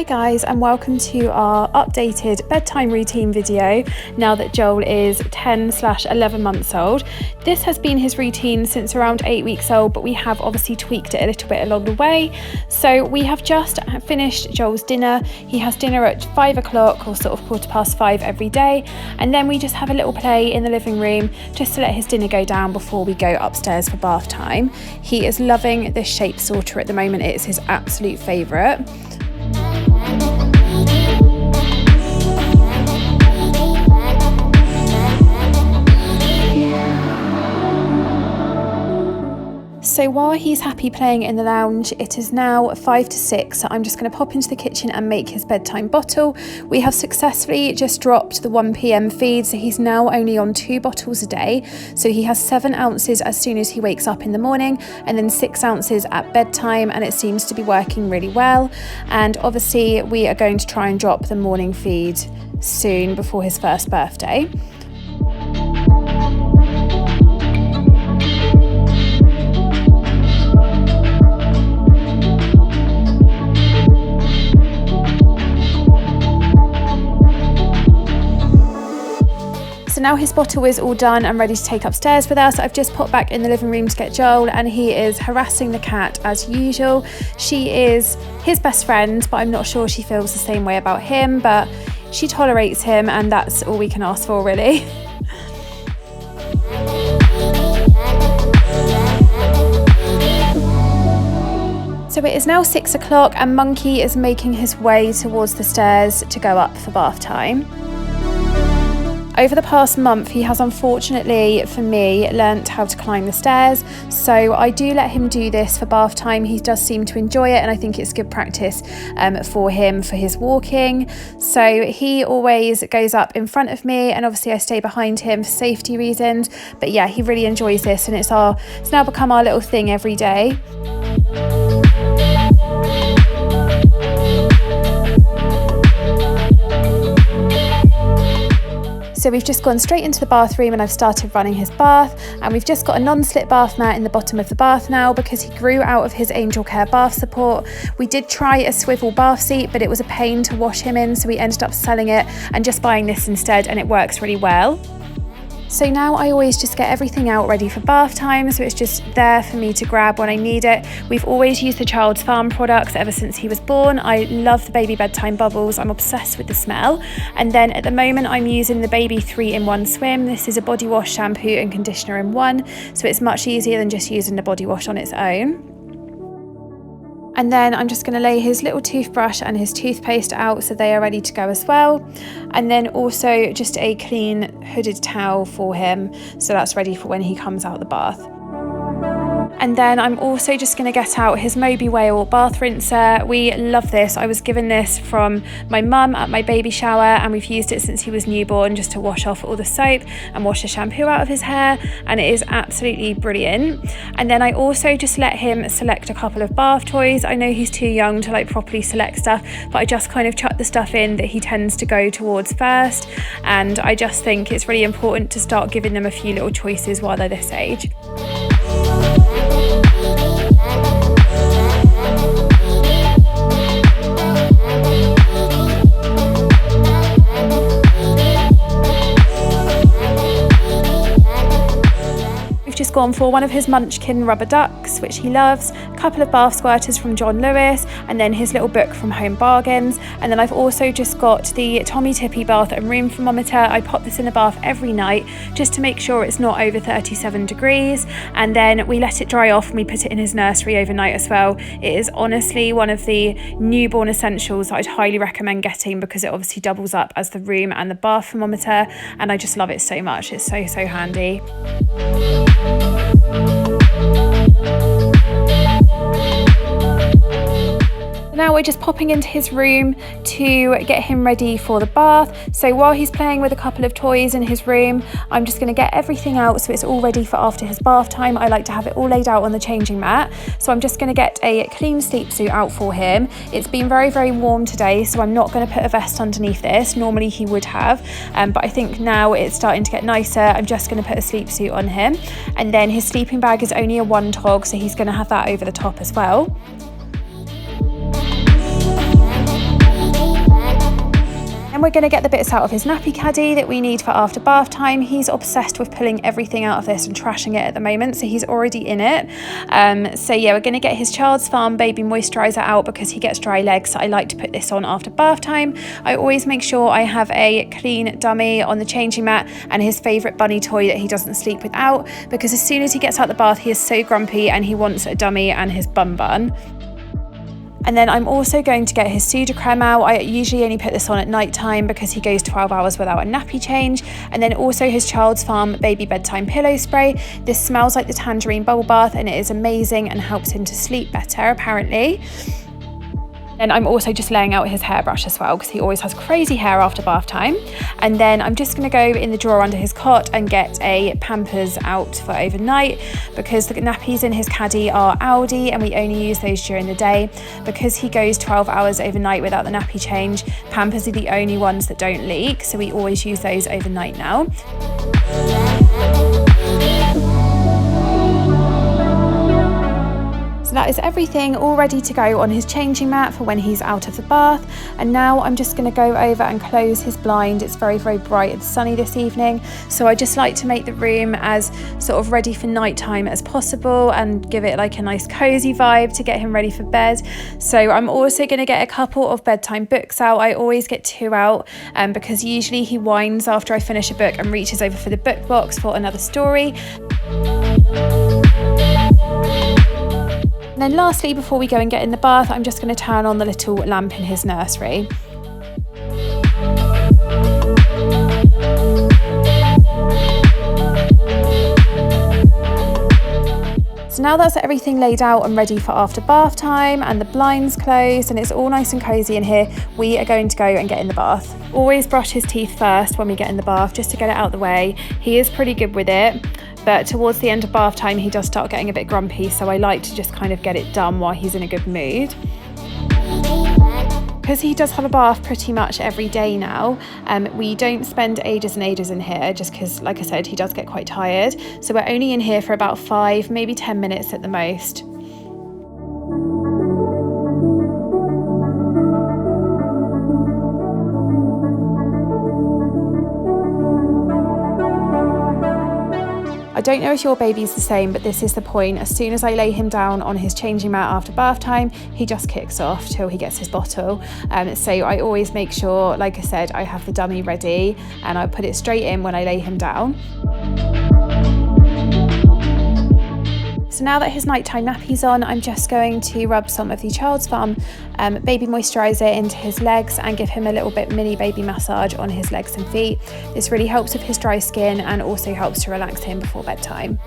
Hi guys, and welcome to our updated bedtime routine video now that Joel is 10/11 months old. This has been his routine since around 8 weeks old, but we have obviously tweaked it a little bit along the way. So we have just finished Joel's dinner. He has dinner at 5 o'clock or sort of 5:15 every day, and then we just have a little play in the living room just to let his dinner go down before we go upstairs for bath time. He is loving this shape sorter at the moment. It is his absolute favourite. So while he's happy playing in the lounge, it is now 5 to 6, so I'm just going to pop into the kitchen and make his bedtime bottle. We have successfully just dropped the 1 p.m. feed, so he's now only on 2 bottles a day. So he has 7 ounces as soon as he wakes up in the morning, and then 6 ounces at bedtime, and it seems to be working really well. And obviously we are going to try and drop the morning feed soon before his first birthday. So now his bottle is all done and ready to take upstairs with us. I've just popped back in the living room to get Joel, and he is harassing the cat as usual. She is his best friend, but I'm not sure she feels the same way about him, but she tolerates him, and that's all we can ask for, really. So it is now 6 o'clock and Monkey is making his way towards the stairs to go up for bath time. Over the past month, he has unfortunately, for me, learnt how to climb the stairs. So I do let him do this for bath time. He does seem to enjoy it, and I think it's good practice for him for his walking. So he always goes up in front of me, and obviously I stay behind him for safety reasons. But yeah, he really enjoys this, and it's now become our little thing every day. So we've just gone straight into the bathroom and I've started running his bath, and we've just got a non-slip bath mat in the bottom of the bath now because he grew out of his Angel Care bath support. We did try a swivel bath seat, but it was a pain to wash him in, so we ended up selling it and just buying this instead, and it works really well. So now I always just get everything out ready for bath time, so it's just there for me to grab when I need it. We've always used the Child's Farm products ever since he was born. I love the baby bedtime bubbles. I'm obsessed with the smell. And then at the moment I'm using the baby 3-in-1 swim. This is a body wash, shampoo and conditioner in one, so it's much easier than just using the body wash on its own. And then I'm just going to lay his little toothbrush and his toothpaste out so they are ready to go as well. And then also just a clean hooded towel for him, so that's ready for when he comes out of the bath. And then I'm also just going to get out his Moby Whale bath rinser. We love this. I was given this from my mum at my baby shower, and we've used it since he was newborn just to wash off all the soap and wash the shampoo out of his hair, and it is absolutely brilliant. And then I also just let him select a couple of bath toys. I know he's too young to properly select stuff, but I just kind of chuck the stuff in that he tends to go towards first, and I just think it's really important to start giving them a few little choices while they're this age. Just gone for one of his Munchkin rubber ducks, which he loves, a couple of bath squirters from John Lewis, and then his little book from Home Bargains. And then I've also just got the Tommy Tippy bath and room thermometer. I pop this in the bath every night just to make sure it's not over 37 degrees, and then we let it dry off and we put it in his nursery overnight as well. It is honestly one of the newborn essentials that I'd highly recommend getting, because it obviously doubles up as the room and the bath thermometer, and I just love it so much. It's so handy. Now we're just popping into his room to get him ready for the bath. So while he's playing with a couple of toys in his room, I'm just going to get everything out so it's all ready for after his bath time. I like to have it all laid out on the changing mat. So I'm just going to get a clean sleep suit out for him. It's been very warm today, so I'm not going to put a vest underneath this. Normally he would have, but I think now it's starting to get nicer. I'm just going to put a sleep suit on him. And then his sleeping bag is only a 1 tog, so he's going to have that over the top as well. Then we're going to get the bits out of his nappy caddy that we need for after bath time. He's obsessed with pulling everything out of this and trashing it at the moment, so he's already in it. So yeah, we're going to get his Child's Farm baby moisturiser out because he gets dry legs, so I like to put this on after bath time. I always make sure I have a clean dummy on the changing mat and his favourite bunny toy that he doesn't sleep without, because as soon as he gets out the bath he is so grumpy and he wants a dummy and his bum bun. And then I'm also going to get his Sudocrem out. I usually only put this on at night time because he goes 12 hours without a nappy change. And then also his Child's Farm baby bedtime pillow spray. This smells like the tangerine bubble bath and it is amazing and helps him to sleep better apparently. And I'm also just laying out his hairbrush as well because he always has crazy hair after bath time. And then I'm just going to go in the drawer under his cot and get a Pampers out for overnight because the nappies in his caddy are Aldi and we only use those during the day. Because he goes 12 hours overnight without the nappy change, Pampers are the only ones that don't leak, so we always use those overnight now. So that is everything all ready to go on his changing mat for when he's out of the bath. And now I'm just going to go over and close his blind. It's very, very bright and sunny this evening, so I just like to make the room as sort of ready for nighttime as possible and give it like a nice cozy vibe to get him ready for bed. So I'm also going to get a couple of bedtime books out. I always get 2 out because usually he whines after I finish a book and reaches over for the book box for another story. And then lastly, before we go and get in the bath, I'm just going to turn on the little lamp in his nursery. So now that's everything laid out and ready for after bath time and the blinds closed and it's all nice and cozy in here, we are going to go and get in the bath. Always brush his teeth first when we get in the bath just to get it out of the way. He is pretty good with it, but towards the end of bath time he does start getting a bit grumpy, so I like to just kind of get it done while he's in a good mood. Because he does have a bath pretty much every day now, we don't spend ages and ages in here just because, like I said, he does get quite tired. So we're only in here for about 5, maybe 10 minutes at the most. I don't know if your baby's the same, but this is the point. As soon as I lay him down on his changing mat after bath time, he just kicks off till he gets his bottle. So I always make sure, like I said, I have the dummy ready and I put it straight in when I lay him down. So now that his nighttime nappy's on, I'm just going to rub some of the Child's Farm baby moisturiser into his legs and give him a little bit mini baby massage on his legs and feet. This really helps with his dry skin and also helps to relax him before bedtime.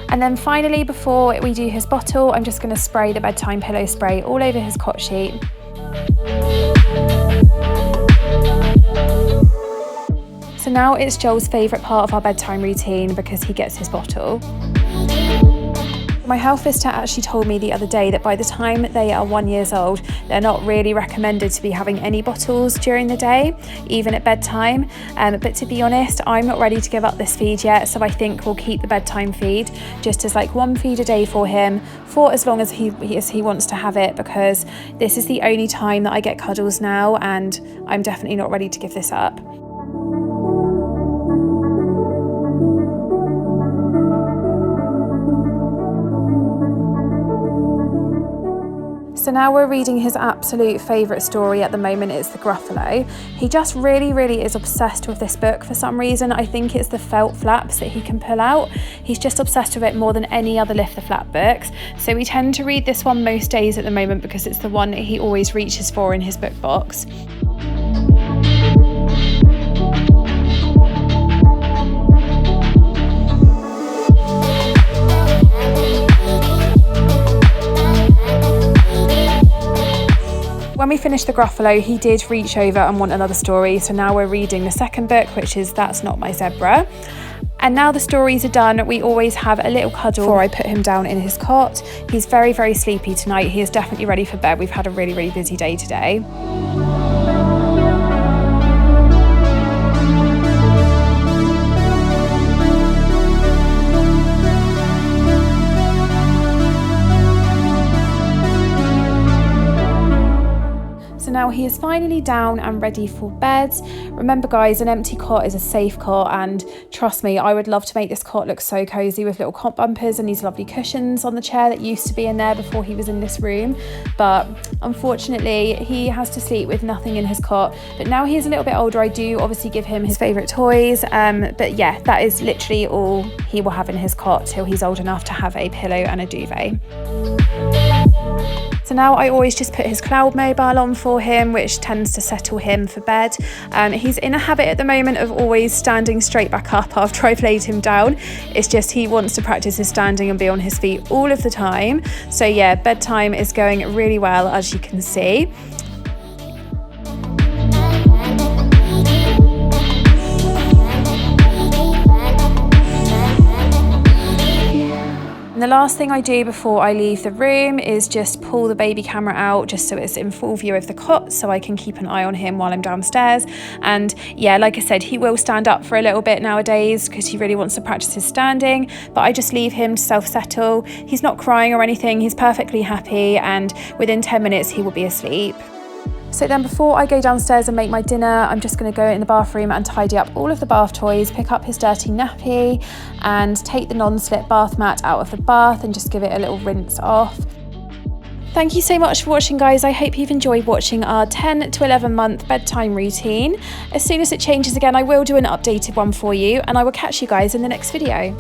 And then finally, before we do his bottle, I'm just going to spray the bedtime pillow spray all over his cot sheet. So now it's Joel's favourite part of our bedtime routine because he gets his bottle. My health visitor actually told me the other day that by the time they are 1 year old, they're not really recommended to be having any bottles during the day, even at bedtime. But to be honest, I'm not ready to give up this feed yet, so I think we'll keep the bedtime feed just as like 1 feed a day for him for as long as he wants to have it, because this is the only time that I get cuddles now and I'm definitely not ready to give this up. So now we're reading his absolute favourite story at the moment. It's The Gruffalo. He just really is obsessed with this book for some reason. I think it's the felt flaps that he can pull out. He's just obsessed with it more than any other Lift the Flap books. So we tend to read this one most days at the moment because it's the one that he always reaches for in his book box. When we finished The Gruffalo, he did reach over and want another story, so now we're reading the second book, which is That's Not My Zebra. And now the stories are done, we always have a little cuddle before I put him down in his cot. He's very sleepy tonight. He is definitely ready for bed. We've had a really busy day today. Now he is finally down and ready for bed. Remember guys, an empty cot is a safe cot, and trust me, I would love to make this cot look so cozy with little cot bumpers and these lovely cushions on the chair that used to be in there before he was in this room. But unfortunately, he has to sleep with nothing in his cot. But now he is a little bit older, I do obviously give him his favourite toys. But yeah, that is literally all he will have in his cot till he's old enough to have a pillow and a duvet. So now I always just put his cloud mobile on for him, which tends to settle him for bed. He's in a habit at the moment of always standing straight back up after I've laid him down. It's just he wants to practice his standing and be on his feet all of the time. So yeah, bedtime is going really well, as you can see. And the last thing I do before I leave the room is just pull the baby camera out just so it's in full view of the cot so I can keep an eye on him while I'm downstairs. And yeah, like I said, he will stand up for a little bit nowadays because he really wants to practice his standing, but I just leave him to self-settle. He's not crying or anything, he's perfectly happy, and within 10 minutes he will be asleep. So then before I go downstairs and make my dinner, I'm just going to go in the bathroom and tidy up all of the bath toys, pick up his dirty nappy and take the non-slip bath mat out of the bath and just give it a little rinse off. Thank you so much for watching guys. I hope you've enjoyed watching our 10 to 11 month bedtime routine. As soon as it changes again, I will do an updated one for you, and I will catch you guys in the next video.